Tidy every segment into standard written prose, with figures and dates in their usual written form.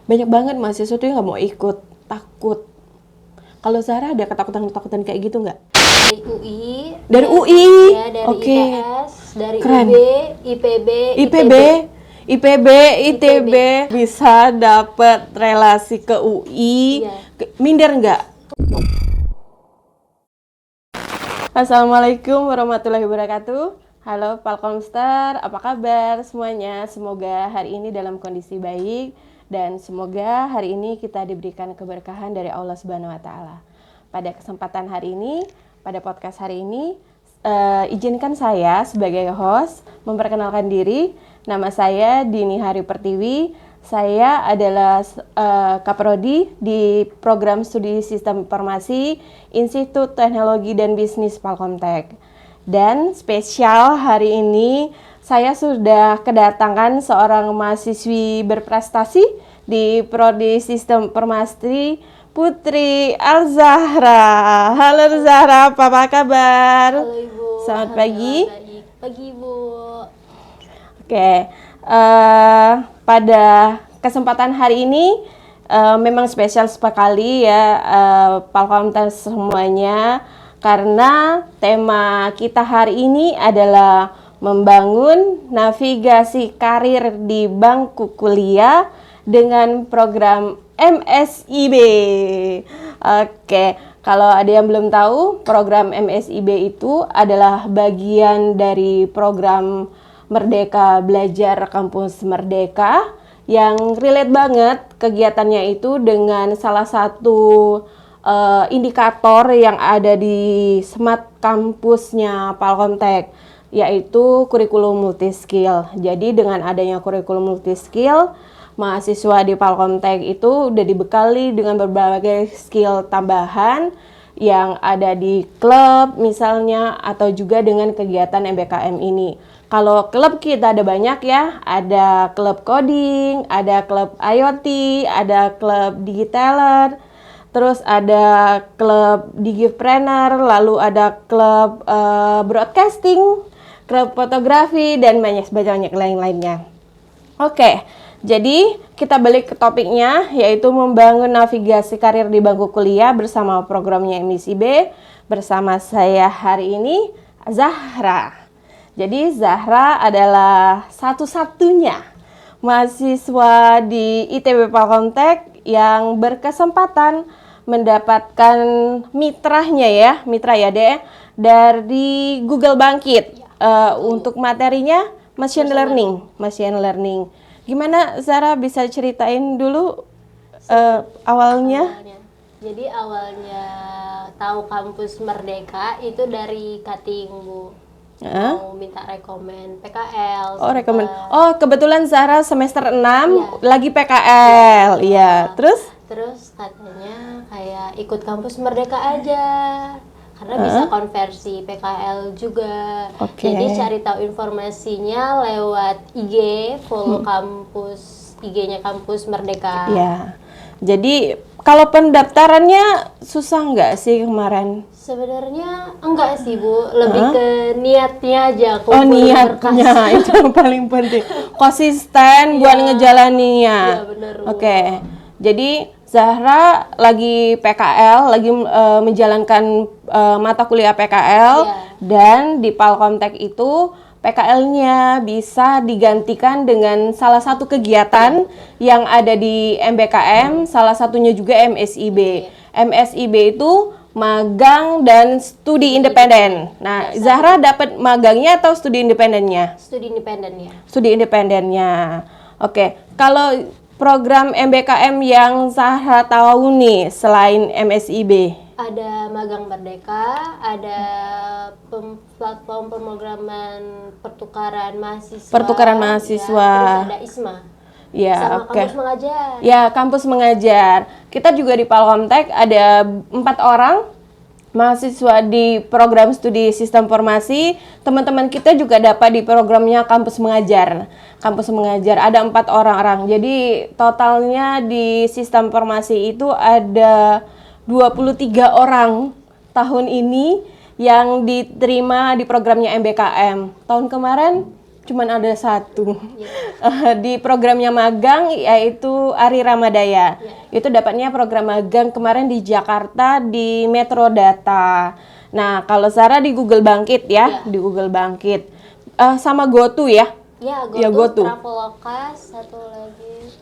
banyak banget mahasiswa tuh yang nggak mau ikut, takut. Kalau Zahra ada ketakutan-ketakutan kayak gitu nggak? Dari UI, Dari UI? ya, dari Oke. ITS, dari Keren. UB, IPB, IPB, ITB bisa dapet relasi ke UI, Iya. minder nggak? Assalamualaikum warahmatullahi wabarakatuh. Halo Palkomster, apa kabar semuanya? Semoga hari ini dalam kondisi baik dan semoga hari ini kita diberikan keberkahan dari Allah Subhanahu wa taala. Pada kesempatan hari ini, pada podcast hari ini, izinkan saya sebagai host memperkenalkan diri. Nama saya Dini Hari Pertiwi. Saya adalah Kaprodi di Program Studi Sistem Informasi Institut Teknologi dan Bisnis Palkomtek. Dan spesial hari ini saya sudah kedatangan seorang mahasiswi berprestasi di Prodi Sistem Informasi, Putri Al-Zahra. Halo Zahra, apa kabar? Halo Ibu. Selamat pagi. Baik. Pagi Ibu. Oke, pada kesempatan hari ini memang spesial sekali ya Palkomtek semuanya, karena tema kita hari ini adalah membangun navigasi karir di bangku kuliah dengan program MSIB. Oke, kalau ada yang belum tahu, program MSIB itu adalah bagian dari program Merdeka Belajar Kampus Merdeka yang relate banget kegiatannya itu dengan salah satu indikator yang ada di smart kampusnya Palkomtek, yaitu kurikulum multiskill. Jadi dengan adanya kurikulum multiskill, mahasiswa di Palkomtek itu udah dibekali dengan berbagai skill tambahan yang ada di klub misalnya, atau juga dengan kegiatan MBKM ini. Kalau klub kita ada banyak ya, ada klub coding, ada klub IoT, ada klub digitaler, terus ada klub digipreneur, lalu ada klub broadcasting, klub fotografi, dan banyak lain-lainnya. Oke, jadi kita balik ke topiknya, yaitu membangun navigasi karir di bangku kuliah bersama programnya MSIB. Bersama saya hari ini, Zahra. Jadi Zahra adalah satu-satunya mahasiswa di ITB Palkomtek yang berkesempatan mendapatkan mitra ya deh, dari Google Bangkit. Untuk materinya machine learning. Gimana Zahra, bisa ceritain dulu awalnya? Jadi awalnya tahu kampus Merdeka itu dari Kating Bu. Mau minta rekomen PKL. Oh, rekomen. Oh, kebetulan Zahra semester 6 lagi PKL. Iya. Terus katanya kayak ikut kampus Merdeka aja. Karena bisa konversi PKL juga. Jadi cari tahu informasinya lewat IG, follow kampus, IG-nya kampus Merdeka. Iya. Jadi kalau pendaftarannya susah nggak sih kemarin? Sebenarnya enggak sih Bu, lebih ke niatnya aja. Niatnya itu yang paling penting. Konsisten buat ngejalaninnya. Iya benar. Oke. Jadi Zahra lagi PKL, lagi menjalankan mata kuliah PKL, dan di Palkomtek itu PKL-nya bisa digantikan dengan salah satu kegiatan yang ada di MBKM, salah satunya juga MSIB. MSIB itu magang dan studi independen. Nah, Zahra dapat magangnya atau studi independennya? Studi independennya. Studi independennya. Oke, kalau program MBKM yang Zahra tahu nih selain MSIB? Ada Magang Merdeka, ada platform pemrograman pertukaran mahasiswa. Terus ada ISMA. Ya, sama kampus mengajar. Ya, kampus mengajar. Kita juga di Palkomtek ada 4 orang mahasiswa di program studi sistem informasi. Teman-teman kita juga dapat di programnya kampus mengajar. Kampus mengajar ada 4 orang. Jadi totalnya di sistem informasi itu ada 23 orang tahun ini yang diterima di programnya MBKM. Tahun kemarin cuman ada satu. Ya. Di programnya magang yaitu Ari Ramadaya. Itu dapatnya program magang kemarin di Jakarta di Metro Data. Nah, kalau Sarah di Google Bangkit ya, di Google Bangkit. Sama GoTo ya? Ya, Ya, GoTo, GoTo. Traveloka, satu lagi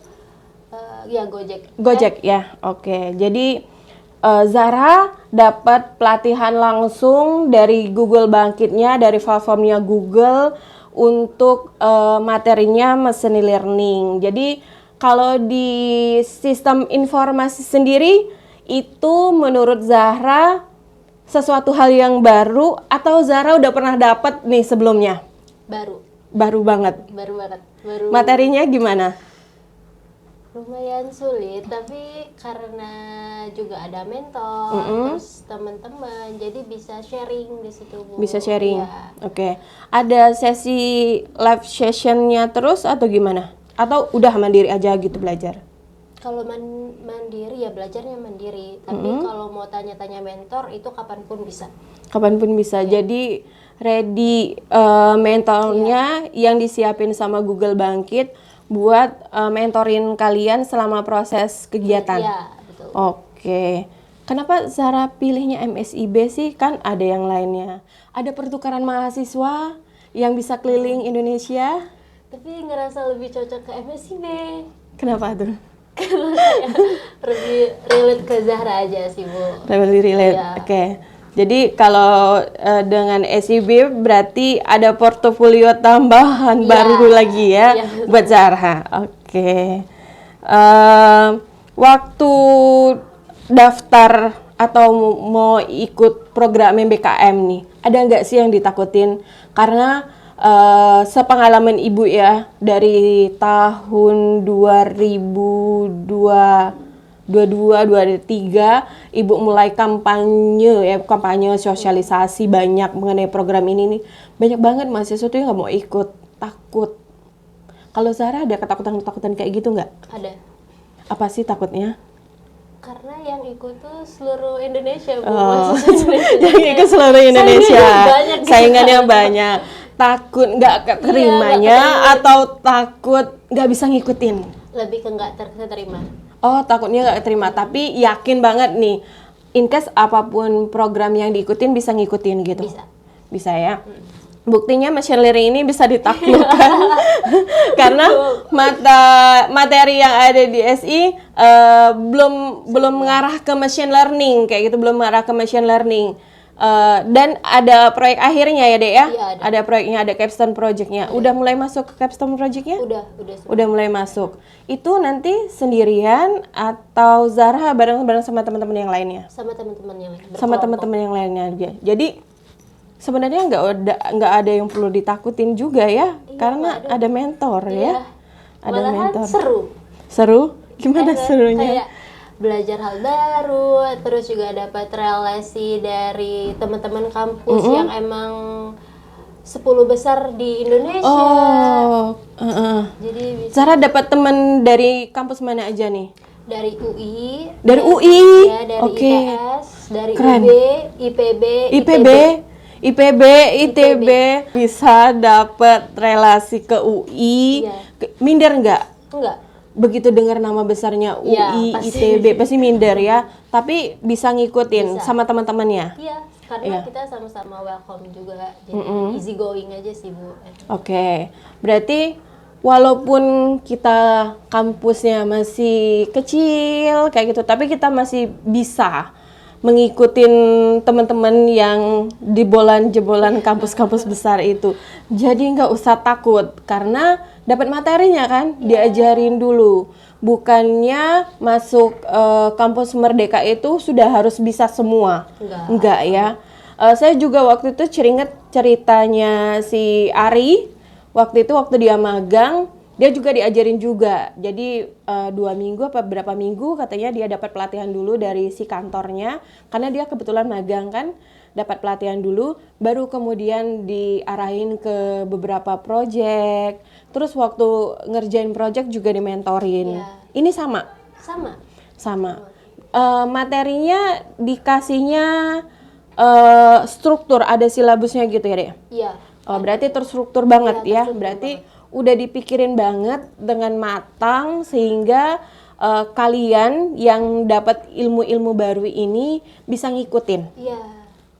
ya Gojek. Gojek ya, oke. Jadi Zara dapat pelatihan langsung dari Google Bangkitnya, dari platformnya Google untuk materinya machine learning. Jadi kalau di sistem informasi sendiri itu menurut Zahra sesuatu hal yang baru atau Zahra udah pernah dapat nih sebelumnya? Baru Banget. banget. Materinya gimana? Lumayan sulit, tapi karena juga ada mentor, terus teman-teman, jadi bisa sharing di situ, Bu. Bisa sharing. Ya. Oke. Ada sesi live sessionnya terus atau gimana? Atau udah mandiri aja gitu belajar? Kalau mandiri ya belajarnya mandiri, tapi kalau mau tanya-tanya mentor itu kapanpun bisa. Kapanpun bisa. Jadi ready mentornya yang disiapin sama Google Bangkit buat mentorin kalian selama proses kegiatan. Iya, betul. Oke. Kenapa Zara pilihnya MSIB sih? Kan ada yang lainnya. Ada pertukaran mahasiswa yang bisa keliling Indonesia. Tapi ngerasa lebih cocok ke MSIB. Kenapa tuh? Karena kayak lebih relate ke Zahra aja sih, Bu. Lebih relate. Iya. Oke. Jadi kalau dengan SIB berarti ada portofolio tambahan Iya. baru lagi ya Iya. buat Zara. Oke. Waktu daftar atau mau ikut program MBKM nih, ada nggak sih yang ditakutin? Karena sepengalaman Ibu ya, dari tahun 2022-2023 Ibu mulai kampanye sosialisasi banyak mengenai program ini nih. Banyak banget mahasiswa tuh yang nggak mau ikut, takut. Kalau Zara ada ketakutan-ketakutan kayak gitu nggak? Ada. Apa sih takutnya? Karena yang ikut tuh seluruh Indonesia, Bu. Oh, Mahasiswa Indonesia. yang ikut seluruh Indonesia. Saingannya banyak gitu. Saingannya banyak. Takut nggak keterimanya keterima. atau takut nggak bisa ngikutin? Lebih ke nggak terima. Oh, takutnya nggak terima, tapi yakin banget nih, in case apapun program yang diikutin bisa ngikutin gitu. Bisa. Bisa ya. Buktinya machine learning ini bisa ditaklukkan karena materi yang ada di SI belum mengarah ke machine learning kayak gitu, belum mengarah ke machine learning. Dan ada proyek akhirnya ya, Dek ya? Iya, ada proyeknya, ada capstone projectnya. Udah mulai masuk ke capstone projectnya? Udah. Udah mulai masuk. Itu nanti sendirian atau Zara bareng-bareng sama teman-teman yang lainnya? Sama teman-teman yang lain. Sama teman-teman yang lainnya aja. Jadi sebenarnya nggak ada yang perlu ditakutin juga ya, karena ada mentor ya. Ada Malahan mentor. seru. Gimana serunya? Kayak belajar hal baru, terus juga dapat relasi dari teman-teman kampus yang emang 10 besar di Indonesia. Oh, Jadi bisa Zara dapat teman dari kampus mana aja nih? dari UI, Dari UI? ya, dari Oke. ITS, dari Keren. UB, IPB, IPB, ITB bisa dapat relasi ke UI. Iya. Minder nggak? Enggak. Begitu dengar nama besarnya UI, Iya, pasti. ITB pasti minder ya. Tapi bisa ngikutin Bisa. sama teman-temannya. Iya, karena kita sama-sama welcome juga. Jadi easy going aja sih, Bu. Oke, berarti walaupun kita kampusnya masih kecil kayak gitu, tapi kita masih bisa mengikutin teman-teman yang jebolan kampus-kampus besar itu. Jadi nggak usah takut karena dapat materinya kan, diajarin dulu. Bukannya masuk kampus Merdeka itu sudah harus bisa semua. Enggak ya. Saya juga waktu itu ingat ceritanya si Ari. Waktu itu waktu dia magang, dia juga diajarin juga. Jadi 2 minggu apa berapa minggu katanya dia dapat pelatihan dulu dari si kantornya. Karena dia kebetulan magang kan, dapat pelatihan dulu, baru kemudian diarahin ke beberapa project. Terus waktu ngerjain project juga dimentorin. Iya. Ini sama? Sama. Materinya dikasihnya struktur, ada silabusnya gitu ya, Dek? Iya. Oh, berarti terstruktur banget ya. terstruktur Berarti udah dipikirin banget dengan matang sehingga kalian yang dapat ilmu-ilmu baru ini bisa ngikutin. Iya.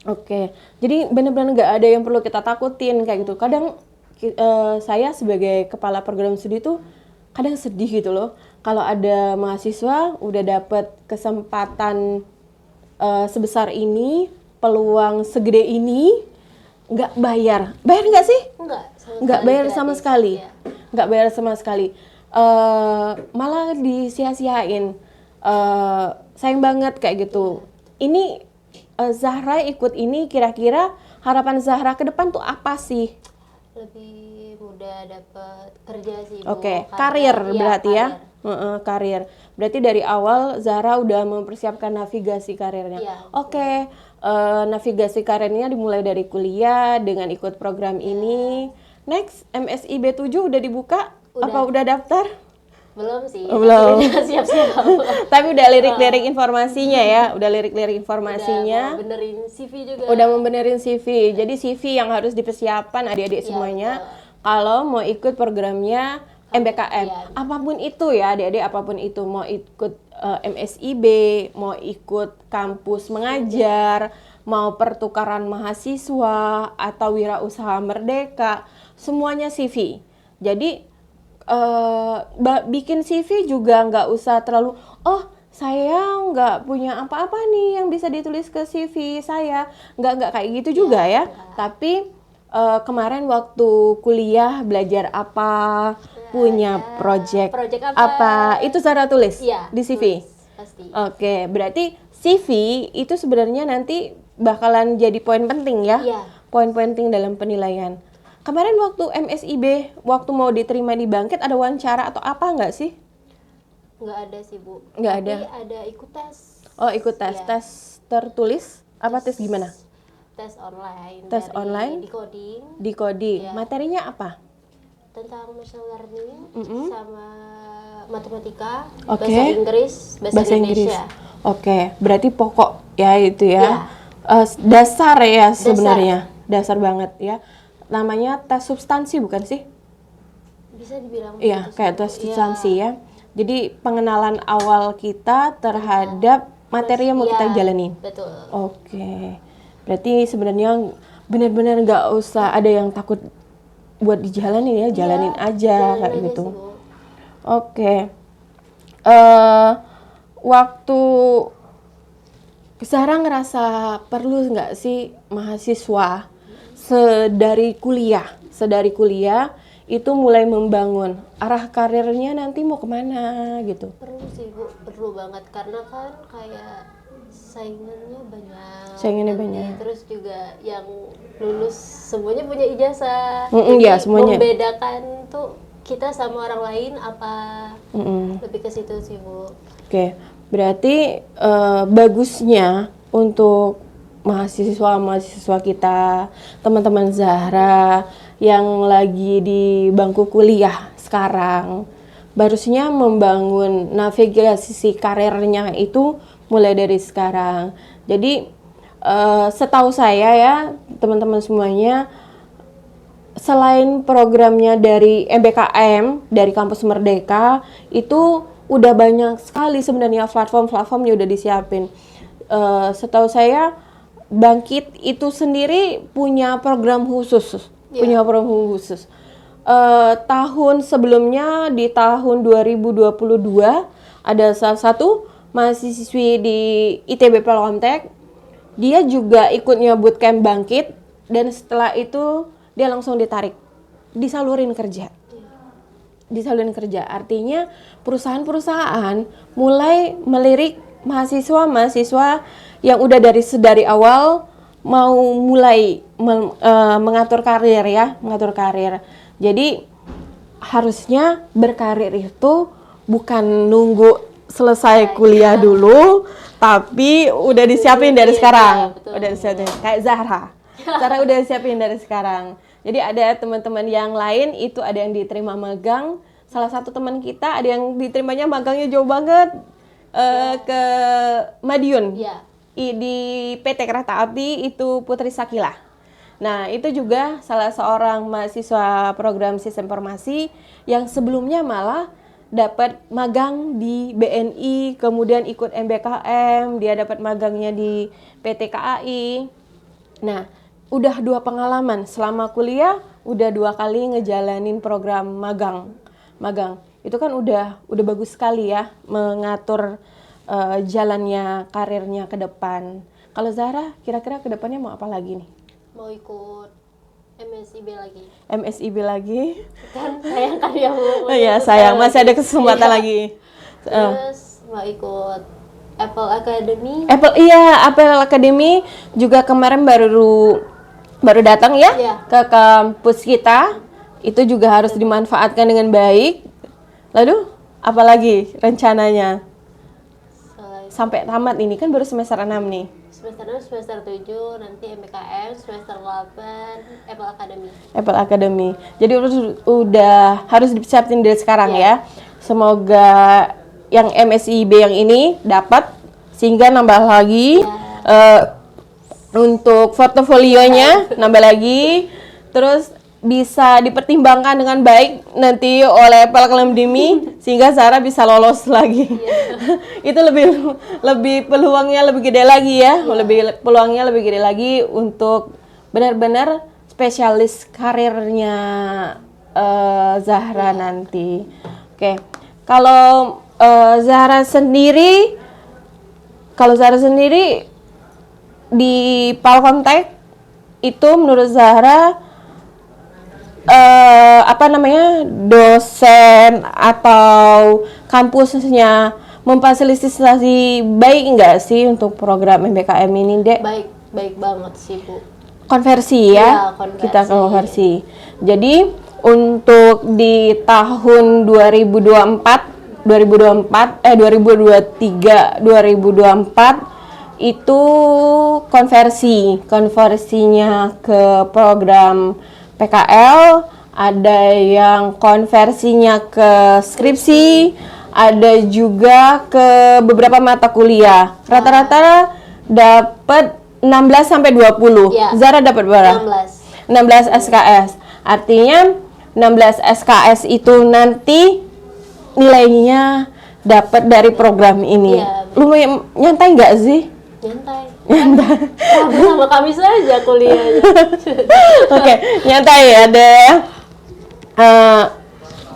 Oke. Jadi benar-benar nggak ada yang perlu kita takutin kayak gitu. Kadang saya sebagai kepala program studi tuh kadang sedih gitu loh. Kalau ada mahasiswa udah dapat kesempatan sebesar ini, peluang segede ini, nggak bayar nggak sih? Nggak bayar sama sekali, ya. Nggak bayar sama sekali, malah disia-siain. Sayang banget kayak gitu. Ini Zahra ikut ini, kira-kira harapan Zahra ke depan tuh apa sih? Lebih mudah dapat kerja sih Bu. Oke, Karena- karir iya, berarti ya. karir. Karir. Berarti dari awal Zahra udah mempersiapkan navigasi karirnya. Iya, Oke, navigasi karirnya dimulai dari kuliah dengan ikut program ini. Next, MSI B7 udah dibuka? Udah. Apa udah daftar? Belum sih. Oh, belum. Tapi udah siap-siap. Tapi udah lirik-lirik informasinya ya, udah lirik-lirik informasinya. Udah mau benerin CV juga. Udah membenerin CV. Jadi CV yang harus dipersiapkan adik-adik Iya, semuanya kalau mau ikut programnya MBKM. Iya. Apapun itu ya, adik-adik, apapun itu, mau ikut MSIB, mau ikut kampus mengajar, mau pertukaran mahasiswa atau wirausaha merdeka, semuanya CV. Jadi bikin CV juga nggak usah terlalu, oh saya nggak punya apa-apa nih yang bisa ditulis ke CV saya, nggak kayak gitu juga ya. Tapi kemarin waktu kuliah belajar apa, punya project apa, itu Zahra tulis Iya, di CV. tulis, pasti. Oke, berarti CV itu sebenarnya nanti bakalan jadi poin penting ya, Iya. poin penting dalam penilaian. Kemarin waktu MSIB, waktu mau diterima di Bangkit, ada wawancara atau apa nggak sih? Nggak ada sih Bu. Nggak Tapi ada. ada ikut tes. Oh, ikut tes. Iya. Tes tertulis? Apa tes gimana? Tes online. Tes dari online? Decoding Di coding. Iya. Materinya apa? tentang machine learning Mm-mm. sama matematika, Oke. bahasa Inggris, bahasa Indonesia. Oke, berarti pokok ya itu ya. Iya. Dasar ya sebenarnya. Dasar banget ya. Namanya tes substansi bukan sih? Bisa dibilang Iya, begitu kayak sih, tes Bu. substansi Iya. ya. Jadi pengenalan awal kita terhadap materi yang mau kita Iya, jalanin. betul. Oke, berarti sebenarnya benar-benar nggak usah ada yang takut buat dijalanin ya, jalanin Iya, aja jalanin kayak aja gitu. sih, Bu. Oke, waktu Zahra ngerasa perlu nggak sih mahasiswa sedari kuliah itu mulai membangun arah karirnya nanti mau kemana gitu. Perlu sih Bu, perlu banget karena kan kayak saingannya banyak. Saingannya nanti. banyak. Terus juga yang lulus semuanya punya ijazah. Iya, semuanya. Membedakan tuh kita sama orang lain apa lebih ke situ sih Bu. Oke, berarti bagusnya untuk mahasiswa kita, teman-teman Zahra yang lagi di bangku kuliah sekarang, harusnya membangun navigasi karirnya itu mulai dari sekarang. Jadi setahu saya ya teman-teman semuanya, selain programnya dari MBKM, dari Kampus Merdeka, itu udah banyak sekali sebenarnya platform-platformnya udah disiapin. Setahu saya Bangkit itu sendiri punya program khusus, tahun sebelumnya di tahun 2022 ada salah satu mahasiswi di ITB Pelontek, dia juga ikutnya bootcamp Bangkit dan setelah itu dia langsung ditarik, disalurin kerja. Artinya perusahaan-perusahaan mulai melirik mahasiswa yang udah dari awal mau mulai mengatur karir. Jadi harusnya berkarir itu bukan nunggu selesai kuliah dulu, tapi udah disiapin dari sekarang. betul. Udah disiapin kayak Zahra udah disiapin dari sekarang. Jadi ada teman-teman yang lain itu ada yang diterima magang. Salah satu teman kita ada yang diterimanya magangnya jauh banget ke Madiun. Iya. Di PT Kereta Api itu Putri Sakila. Nah, itu juga salah seorang mahasiswa program sistem informasi yang sebelumnya malah dapat magang di BNI, kemudian ikut MBKM, dia dapat magangnya di PT KAI. Nah, udah 2 pengalaman selama kuliah, udah 2 kali ngejalanin program magang. Itu kan udah bagus sekali ya mengatur jalannya karirnya ke depan. Kalau Zahra, kira-kira ke depannya mau apa lagi nih? Mau ikut MSIB lagi. MSIB lagi? Kan sayang kan ya Bu. Iya, sayang masih ada kesempatan lagi. Terus mau ikut Apple Academy. Apple Academy juga kemarin baru datang ya ke kampus kita. Itu juga harus dimanfaatkan dengan baik. Lalu apalagi rencananya? Sampai tamat ini kan baru semester 6 nih. Semester 6, semester 7, nanti MBKM, semester 8, Apple Academy. Jadi udah harus disiapin dari sekarang ya. Semoga yang MSIB yang ini dapat sehingga nambah lagi untuk portofolionya nambah lagi, terus bisa dipertimbangkan dengan baik nanti oleh Apple Academy sehingga Zahra bisa lolos lagi. Itu lebih peluangnya lebih gede lagi ya, peluangnya lebih gede lagi untuk benar-benar spesialis karirnya Zahra nanti. Oke. Kalau Zahra sendiri di Palkomtek itu menurut Zahra dosen atau kampusnya memfasilitasi baik enggak sih untuk program MBKM ini, Dek? Baik banget sih, Bu. Konversi ya? Konversi. Kita konversi. Jadi untuk di tahun 2023 itu konversinya ke program PKL, ada yang konversinya ke skripsi, ada juga ke beberapa mata kuliah. Rata-rata dapat 16 sampai 20. Ya. Zahra dapat berapa? 16 SKS. Artinya 16 SKS itu nanti nilainya dapat dari program ini. Ya, lumayan nyantai nggak sih? Nyantai. Sama kami saja kuliahnya. Oke, nyantai ya deh.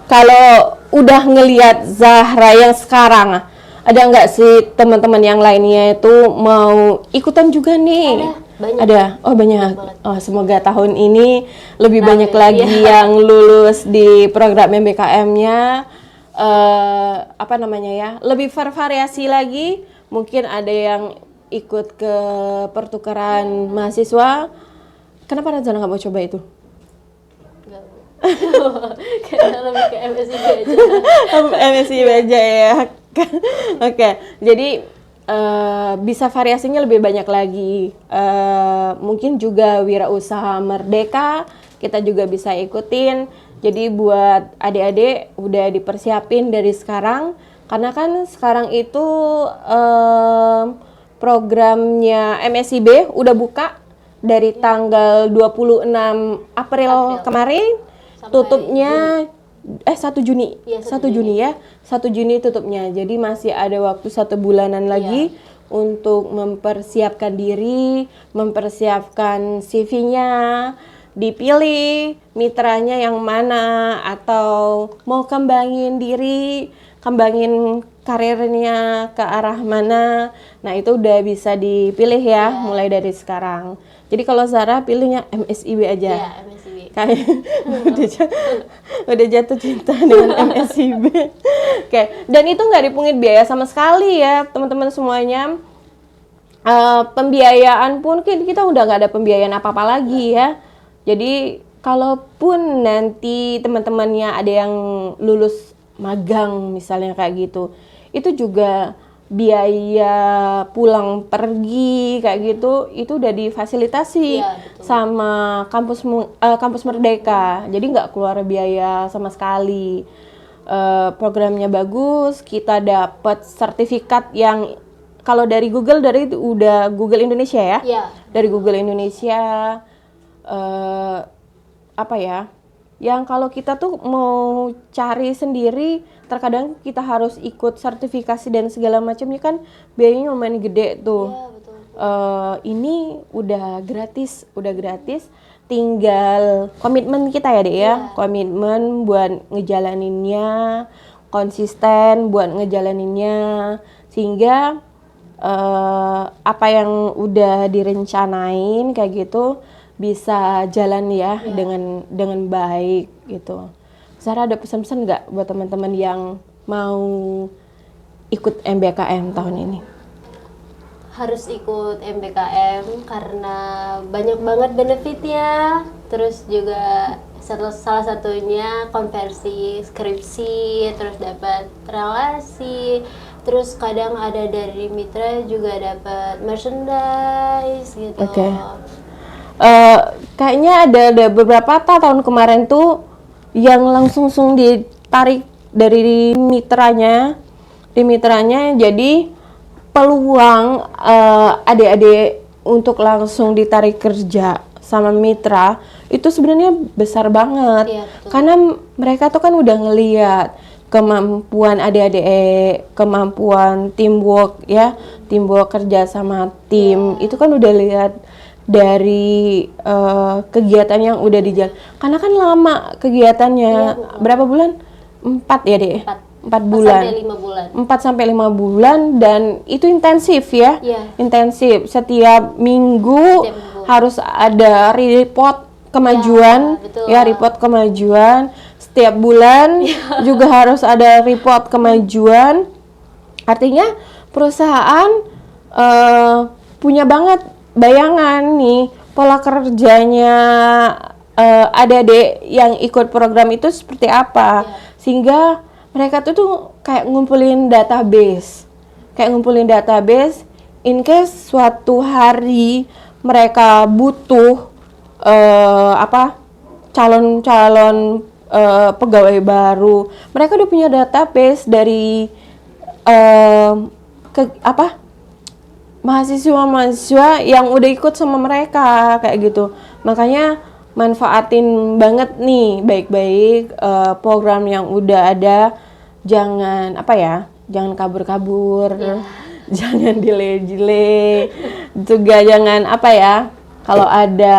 Kalau udah ngelihat Zahra yang sekarang, ada nggak sih teman-teman yang lainnya itu mau ikutan juga nih? Banyak. Ada. Oh banyak. Oh, semoga tahun ini lebih banyak lagi yang lulus di program MBKM-nya. Lebih bervariasi lagi. Mungkin ada yang ikut ke pertukaran mahasiswa. Kenapa Razana nggak mau coba itu? Nggak. Karena lebih ke MSIB aja. MSIB aja ya. Oke, jadi bisa variasinya lebih banyak lagi. Mungkin juga wirausaha merdeka kita juga bisa ikutin. Jadi buat adik-adik udah dipersiapin dari sekarang, karena kan sekarang itu programnya MSIB udah buka dari tanggal 26 April kemarin, tutupnya 1 Juni. Ya, 1 Juni ya. 1 Juni tutupnya. Jadi masih ada waktu 1 bulanan lagi untuk mempersiapkan diri, mempersiapkan CV-nya, dipilih mitranya yang mana, atau mau kembangin diri, kembangin karirnya ke arah mana. Nah, itu udah bisa dipilih ya mulai dari sekarang. Jadi kalau Zahra pilihnya MSIB aja. Iya, MSIB. Kayak udah jatuh cinta dengan MSIB. Oke, dan itu nggak dipungut biaya sama sekali ya, teman-teman semuanya. Pembiayaan pun kita udah nggak ada pembiayaan apa-apa lagi ya. Jadi kalaupun nanti teman-temannya ada yang lulus magang misalnya kayak gitu, itu juga biaya pulang pergi kayak gitu itu udah difasilitasi sama kampus Merdeka. Jadi nggak keluar biaya sama sekali. Programnya bagus, kita dapat sertifikat yang kalau dari Google udah Google Indonesia ya. Iya. Dari Google Indonesia apa ya, yang kalau kita tuh mau cari sendiri terkadang kita harus ikut sertifikasi dan segala macamnya kan biayanya lumayan gede tuh. Iya, betul. Ini udah gratis, tinggal komitmen kita ya Dek ya, komitmen buat ngejalaninnya, konsisten buat ngejalaninnya, sehingga apa yang udah direncanain kayak gitu bisa jalan ya dengan baik gitu. Zara ada pesan-pesan nggak buat teman-teman yang mau ikut MBKM tahun ini? Harus ikut MBKM karena banyak banget benefitnya. Terus juga salah satunya konversi skripsi, terus dapat relasi. Terus kadang ada dari mitra juga dapat merchandise gitu. Oke. Kayaknya ada beberapa tahun kemarin tuh yang langsung ditarik dari mitranya, jadi peluang adik-adik untuk langsung ditarik kerja sama mitra itu sebenarnya besar banget. Iya, karena mereka tuh kan udah ngeliat kemampuan adik-adik, kemampuan teamwork ya, teamwork kerja sama tim, itu kan udah lihat dari kegiatan yang udah dijalan. Karena kan lama kegiatannya, berapa bulan? 4 ya Dek? 4 bulan. 4 sampai 5 bulan dan itu intensif ya. Intensif. Setiap minggu harus ada report kemajuan ya, report kemajuan. Setiap bulan juga harus ada report kemajuan. Artinya perusahaan punya banget bayangan nih pola kerjanya adik-adik yang ikut program itu seperti apa, sehingga mereka tuh kayak ngumpulin database in case suatu hari mereka butuh calon-calon pegawai baru, mereka udah punya database dari mahasiswa yang udah ikut sama mereka kayak gitu. Makanya manfaatin banget nih baik-baik program yang udah ada. Jangan jangan kabur-kabur, jangan delay-delay, juga jangan kalau ada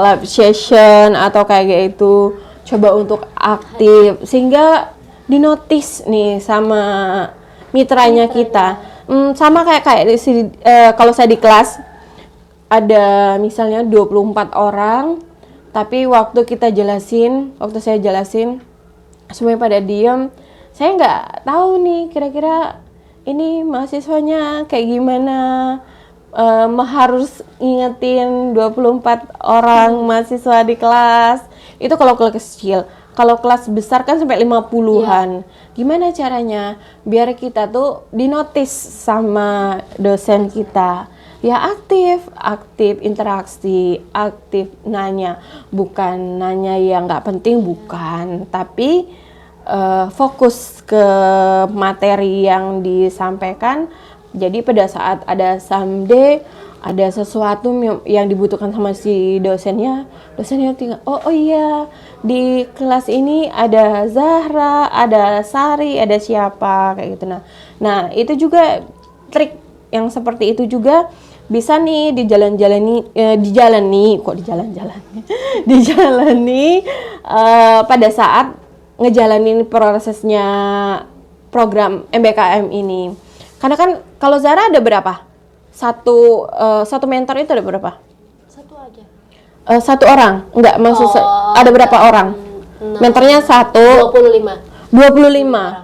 live session atau kayak gitu coba untuk aktif sehingga dinotis nih sama mitranya kita. Sama kayak kalau saya di kelas ada misalnya 24 orang, tapi waktu saya jelasin semuanya pada diem. Saya nggak tahu nih kira-kira ini mahasiswanya kayak gimana. Harus ngingetin 24 orang mahasiswa di kelas. Itu kalau kelas kecil. Kalau kelas besar kan sampai 50-an. Gimana caranya biar kita tuh dinotis sama dosen kita? Ya aktif interaksi, aktif nanya, bukan nanya yang nggak penting, bukan, tapi fokus ke materi yang disampaikan. Jadi pada saat ada someday, ada sesuatu yang dibutuhkan sama si dosennya tinggal, oh iya di kelas ini ada Zahra, ada Sari, ada siapa kayak gitu. Nah itu juga trik yang seperti itu juga bisa nih dijalani pada saat ngejalanin prosesnya program MBKM ini. Karena kan kalau Zara ada berapa? Satu mentor itu ada berapa? Satu aja. Satu orang? Enggak, maksud ada berapa orang? Mentornya 25.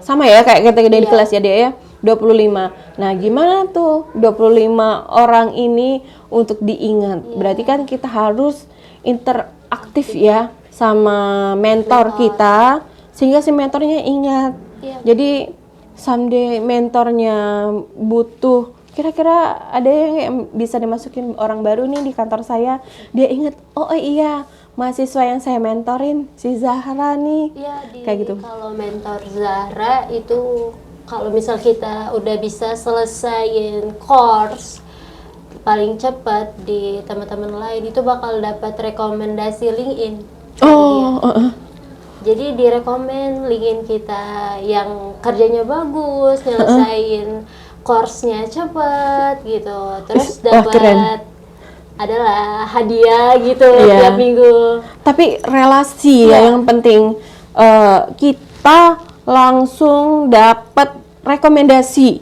Sama ya kayak kita di kelas ya dia ya. 25. Nah, gimana tuh 25 orang ini untuk diingat? Berarti kan kita harus interaktif ya sama mentor kita sehingga si mentornya ingat. Jadi someday mentornya butuh, kira-kira ada yang bisa dimasukin orang baru nih di kantor saya, dia ingat, oh iya mahasiswa yang saya mentorin si Zahra nih. Kayak gitu. Kalau mentor Zahra itu kalau misal kita udah bisa selesaiin course paling cepat di teman-teman lain itu bakal dapat rekomendasi LinkedIn. Jadi direkomend LinkedIn kita yang kerjanya bagus, nyelesain course-nya cepat gitu. Terus dapat adalah hadiah gitu tiap minggu. Tapi relasi ya yang penting. Kita langsung dapat rekomendasi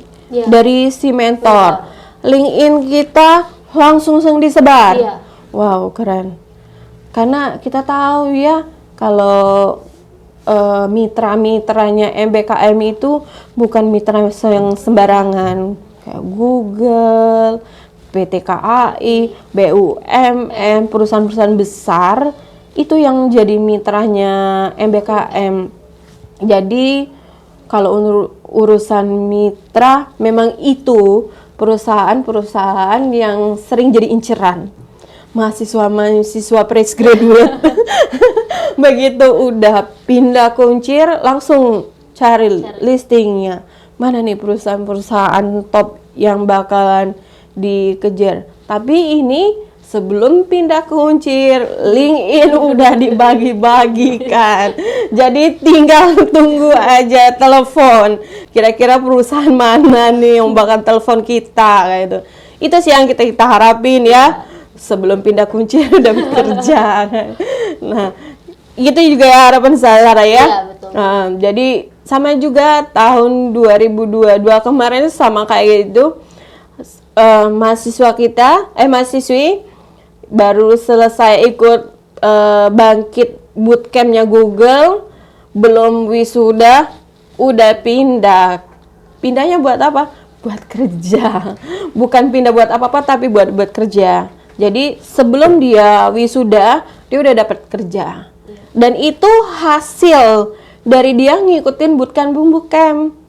dari si mentor. LinkedIn kita langsung disebar. Wow, keren. Karena kita tahu ya kalau mitra-mitranya MBKM itu bukan mitra yang sembarangan, kayak Google, PT KAI, BUMN, perusahaan-perusahaan besar itu yang jadi mitranya MBKM. Jadi kalau urusan mitra memang itu perusahaan-perusahaan yang sering jadi inceran mahasiswa fresh graduate. Begitu udah pindah kuncir langsung cari listingnya, mana nih perusahaan-perusahaan top yang bakalan dikejar. Tapi ini sebelum pindah kuncir, LinkedIn udah dibagi-bagikan. Jadi tinggal tunggu aja telepon. Kira-kira perusahaan mana nih yang bakal telepon kita kayak itu. Itu sih yang kita harapin ya. Sebelum pindah kuncir udah bekerja. Nah, itu juga harapan saya ya. Iya, betul. Jadi sama juga tahun 2022 kemarin sama kayak gitu. Mahasiswi baru selesai ikut bangkit bootcampnya Google, belum wisuda, udah pindah. Pindahnya buat apa? Buat kerja. Bukan pindah buat apa-apa, tapi buat kerja. Jadi sebelum dia wisuda, dia udah dapat kerja. Dan itu hasil dari dia ngikutin bootcamp.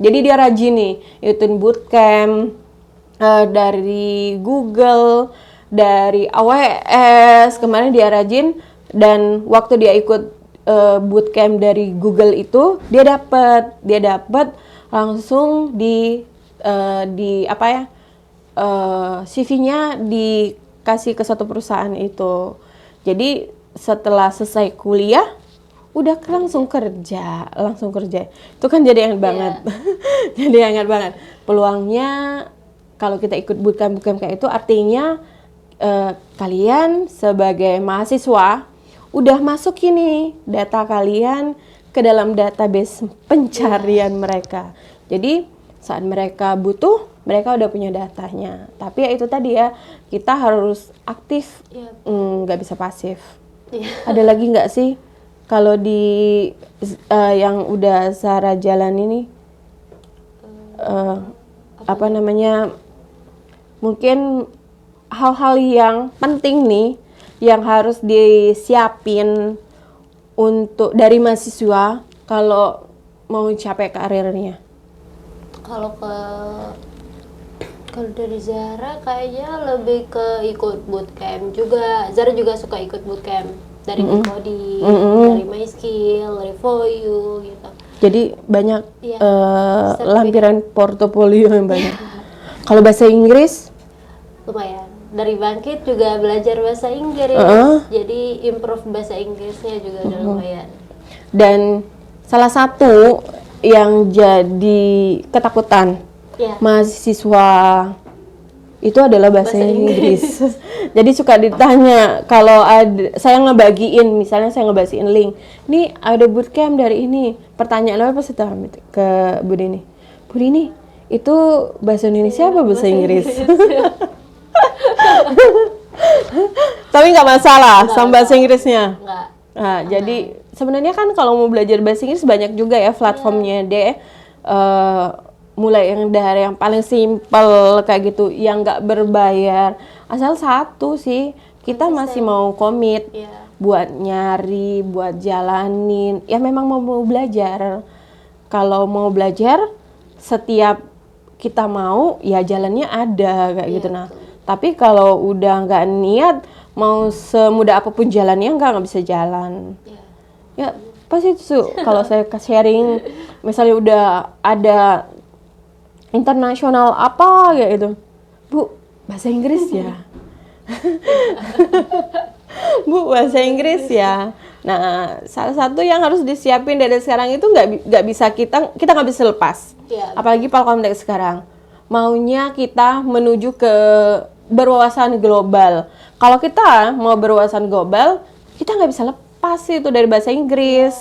Jadi dia rajin nih, ikutin bootcamp dari Google, dari AWS, kemarin dia rajin, dan waktu dia ikut bootcamp dari Google itu dia dapat langsung di CV-nya dikasih ke satu perusahaan itu. Jadi setelah selesai kuliah udah langsung kerja. Itu kan jadi hangat banget. Jadi hangat banget. Peluangnya kalau kita ikut bootcamp kayak itu artinya kalian sebagai mahasiswa udah masuk ini data kalian ke dalam database pencarian mereka. Jadi saat mereka butuh, mereka udah punya datanya. Tapi ya itu tadi ya, kita harus aktif, nggak bisa pasif. Ada lagi nggak sih kalau di yang udah Sarah jalan ini mungkin hal-hal yang penting nih yang harus disiapin untuk dari mahasiswa kalau mau capai karirnya? Kalau dari Zara kayaknya lebih ke ikut bootcamp juga. Zara juga suka ikut bootcamp dari Coding, dari MySkill, dari FOYU gitu. Jadi banyak lampiran portofolio yang banyak. Kalau bahasa Inggris? Lumayan. Dari Bangkit juga belajar bahasa Inggris. Jadi improve bahasa Inggrisnya juga udah lumayan. Dan salah satu yang jadi ketakutan mahasiswa itu adalah bahasa Inggris. Jadi suka ditanya kalau saya ngebagiin link, nih ada bootcamp dari ini, pertanyaan apa pasti tahu ke Bu Dini, itu bahasa Indonesia apa bahasa Inggris? Tapi nggak masalah sama bahasa Inggrisnya. Nah, jadi sebenarnya kan kalau mau belajar bahasa Inggris banyak juga ya platformnya deh. Mulai dari yang paling simpel kayak gitu, yang nggak berbayar, asal satu sih kita masih mau komit buat nyari, buat jalanin. Ya memang mau belajar. Kalau mau belajar, setiap kita mau ya jalannya ada kayak gitu. Nah, tapi kalau udah nggak niat, mau semudah apapun jalannya nggak bisa jalan. Ya pasti itu kalau saya sharing, misalnya udah ada internasional apa ya itu, Bu, bahasa Inggris ya. Bu, bahasa Inggris ya. Nah, salah satu yang harus disiapin dari sekarang itu nggak bisa kita nggak bisa lepas. Iya. Apalagi Palkomdek sekarang. Maunya kita menuju ke berwawasan global. Kalau kita mau berwawasan global, kita nggak bisa lepas itu dari bahasa Inggris.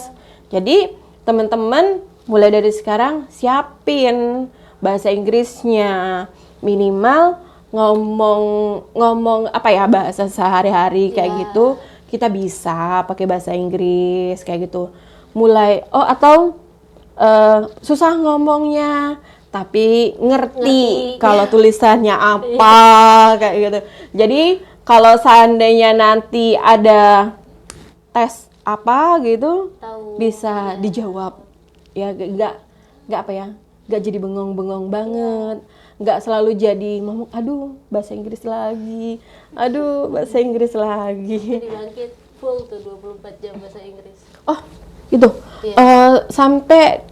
Jadi, teman-teman mulai dari sekarang siapin bahasa Inggrisnya. Minimal ngomong apa ya, bahasa sehari-hari kayak gitu kita bisa pakai bahasa Inggris kayak gitu. Mulai atau susah ngomongnya tapi ngerti kalau tulisannya apa kayak gitu. Jadi kalau seandainya nanti ada tes apa gitu Tahu, bisa dijawab ya, nggak apa ya, nggak jadi bengong-bengong banget, nggak selalu jadi ngomong aduh bahasa Inggris lagi, aduh bahasa Inggris lagi. Jadi bangkit full tuh 24 jam bahasa Inggris. Oh gitu. Sampai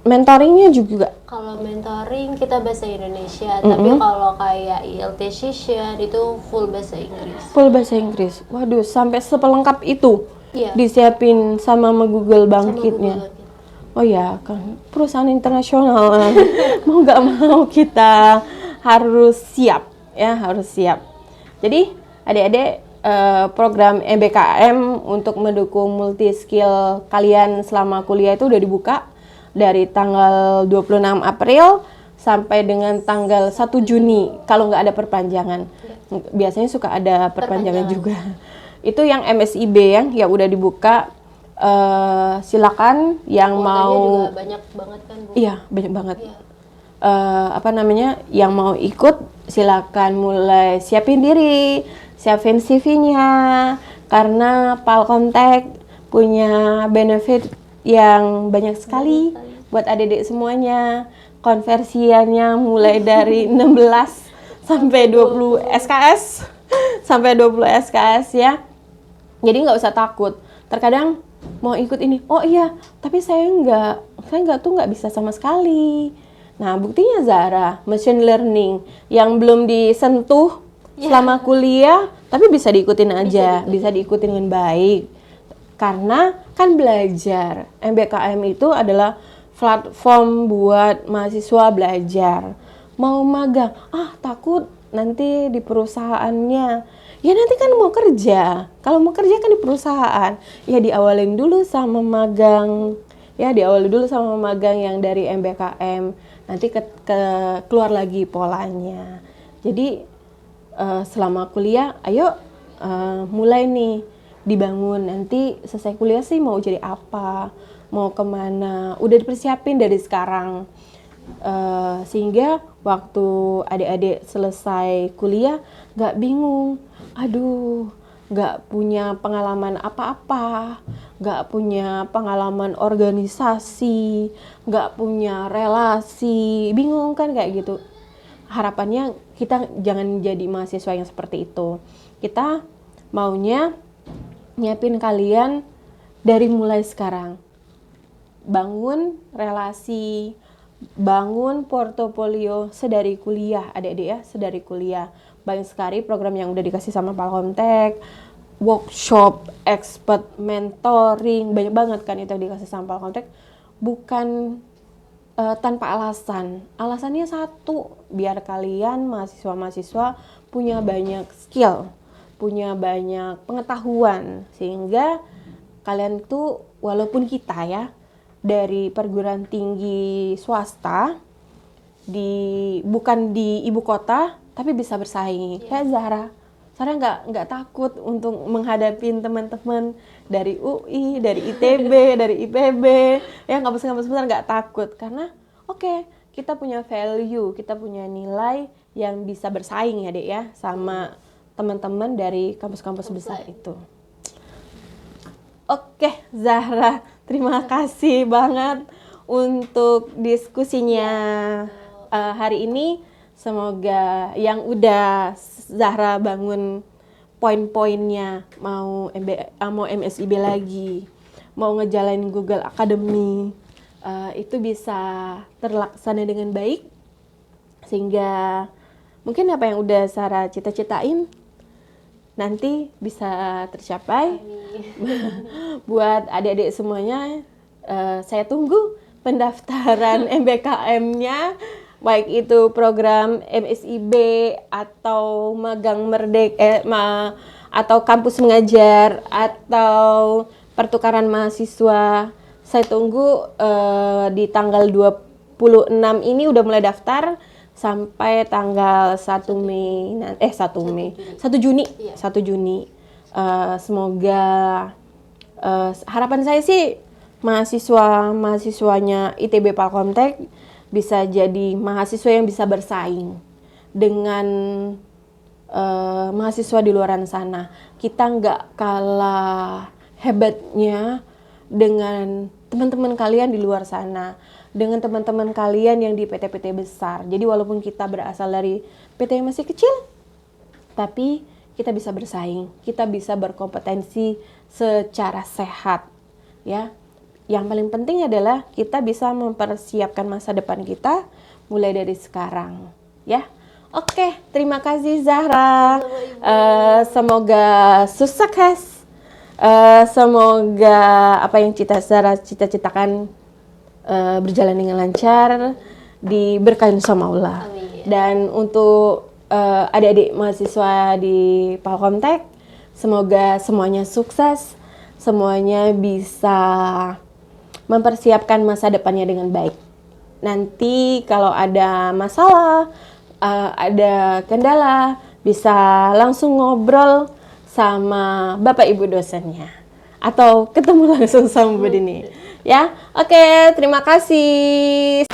mentoringnya juga. Kalau mentoring kita bahasa Indonesia, tapi kalau kayak IELTS session itu full bahasa Inggris. Full bahasa Inggris. Waduh, sampai sepelengkap itu. Iya. Disiapin sama Google Sama Bangkitnya. Google Bangkit. Oh ya, kan perusahaan internasional. Mau nggak mau kita harus siap ya, harus siap. Jadi adik-adik, program MBKM untuk mendukung multi skill kalian selama kuliah itu udah dibuka dari tanggal 26 April sampai dengan tanggal 1 Juni kalau nggak ada perpanjangan. Biasanya suka ada perpanjangan juga. Itu yang MSIB yang udah dibuka. Silakan yang mau juga banyak banget kan, Bu? Iya, banyak banget. Yang mau ikut silakan mulai siapin diri, siapin CV-nya karena Palkomtek punya benefit yang banyak sekali buat adik-adik semuanya. Konversiannya mulai dari 16 sampai 20 SKS sampai 20 SKS ya. Jadi nggak usah takut. Terkadang mau ikut ini, oh iya, tapi saya nggak bisa sama sekali. Nah, buktinya Zahra, machine learning yang belum disentuh selama kuliah, tapi bisa diikutin aja, bisa diikutin dengan baik. Karena kan belajar, MBKM itu adalah platform buat mahasiswa belajar. Mau magang, takut nanti di perusahaannya. Ya nanti kan mau kerja. Kalau mau kerja kan di perusahaan. Ya diawalin dulu sama magang. Yang dari MBKM. Nanti keluar lagi polanya. Jadi selama kuliah, ayo mulai nih dibangun. Nanti selesai kuliah sih mau jadi apa, mau kemana. Udah dipersiapin dari sekarang. Sehingga waktu adik-adik selesai kuliah gak bingung, aduh gak punya pengalaman apa-apa, gak punya pengalaman organisasi, gak punya relasi, bingung kan kayak gitu. Harapannya kita jangan jadi mahasiswa yang seperti itu. Kita maunya nyiapin kalian dari mulai sekarang, bangun relasi, bangun portofolio sedari kuliah, adik-adik ya, sedari kuliah. Banyak sekali program yang udah dikasih sama Palkomtek, workshop, expert, mentoring, banyak banget kan itu yang dikasih sama Palkomtek. Bukan tanpa alasan. Alasannya satu, biar kalian mahasiswa-mahasiswa punya banyak skill, punya banyak pengetahuan, sehingga kalian tuh walaupun kita ya dari perguruan tinggi swasta bukan di ibu kota tapi bisa bersaing. Kayak Zahra nggak takut untuk menghadapi teman-teman dari UI, dari ITB, dari IPB, ya kampus-kampus besar nggak takut karena kita punya value, kita punya nilai yang bisa bersaing ya Dek ya sama teman-teman dari kampus-kampus besar itu. Zahra, terima kasih banget untuk diskusinya hari ini. Semoga yang udah Zahra bangun poin-poinnya, mau MSIB lagi, mau ngejalanin Google Academy, itu bisa terlaksana dengan baik, sehingga mungkin apa yang udah Sarah cita-citain nanti bisa tercapai. Buat adik-adik semuanya, saya tunggu pendaftaran MBKM-nya, baik itu program MSIB atau magang merdeka, atau kampus mengajar atau pertukaran mahasiswa. Saya tunggu di tanggal 26 ini udah mulai daftar sampai tanggal 1 Juni. Semoga harapan saya sih mahasiswanya ITB Palkomtek bisa jadi mahasiswa yang bisa bersaing dengan mahasiswa di luaran sana. Kita nggak kalah hebatnya dengan teman-teman kalian di luar sana, dengan teman-teman kalian yang di PT-PT besar. Jadi walaupun kita berasal dari PT yang masih kecil, tapi kita bisa bersaing, kita bisa berkompetensi secara sehat, ya. Yang paling penting adalah kita bisa mempersiapkan masa depan kita mulai dari sekarang, ya. Oke, terima kasih Zahra. Semoga sukses. Semoga apa yang Zahra cita-citakan berjalan dengan lancar, diberkahi sama Allah. Dan untuk adik-adik mahasiswa di Palkomtek, semoga semuanya sukses, semuanya bisa mempersiapkan masa depannya dengan baik. Nanti kalau ada masalah, ada kendala, bisa langsung ngobrol sama Bapak Ibu dosennya atau ketemu langsung sama Bu Dini. Ya, oke, terima kasih.